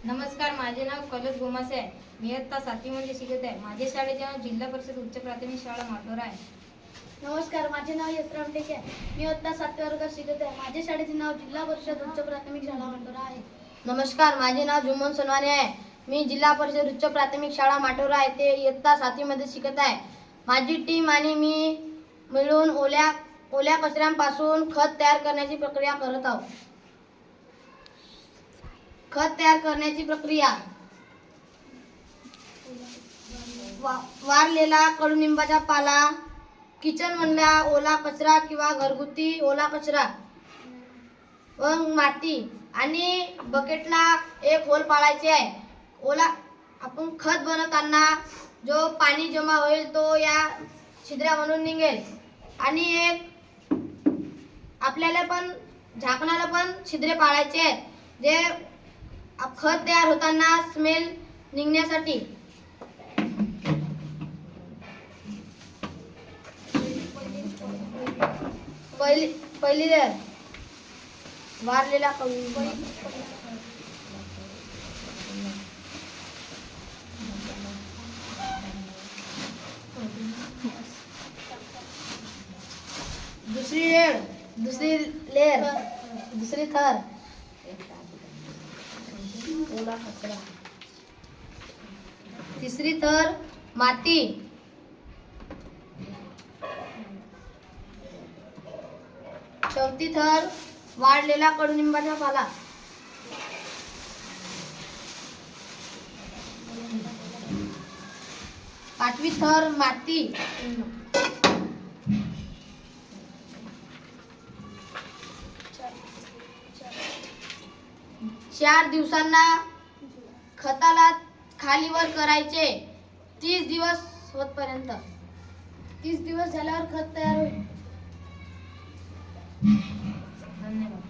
नमस्कार, माझे नाव कलश गोमासे आहे. मी इयत्ता 7वी मध्ये शिकत आहे. माझ्या शाळेचे नाव जिल्हा परिषद उच्च प्राथमिक शाळा माटोरा आहे. नमस्कार, माझे नाव यशराम टेके आहे. मी इयत्ता 7वी वर्गात शिकत आहे. माझ्या शाळेचे नाव जिल्हा परिषद उच्च प्राथमिक शाळा माटोरा आहे. नमस्कार, माझे नाव जुमन सोनवाने आहे. मी जिल्हा परिषद उच्च प्राथमिक शाळा माटोरा येथे इयत्ता 7वी मध्ये शिकत आहे. माझी टीम आणि मी मिळून ओल्या कचऱ्यांपासून खत तयार करण्याची प्रक्रिया करत आहोत. खत तयार करण्याची प्रक्रिया: वाळलेला कडुनिंबाचा पाला, किचन मधला ओला कचरा किंवा घरगुती ओला कचरा व माती आणि बकेटला एक होल पाडायचे आहे. आपण खत बनवताना जो पाणी जमा होईल तो या छिद्रामधून निघेल आणि एक आपल्याला पण झाकणाला पण छिद्रे पाडायचे आहेत जे खत तयार होताना स्मेल निघण्यासाठी. पहिली लेयर वाळलेला कडुनिंब, दुसरी थर ओला कचरा, तिसरी थर माती, चौथी थर वाळलेला कडुनिंबाचा पाला, पाचवी थर माती, 4 दिवसांना खताला खालीवर करायचे. 30 दिवस होतपर्यंत. 30 दिवस झाल्यावर खत तयार होईल. धन्यवाद.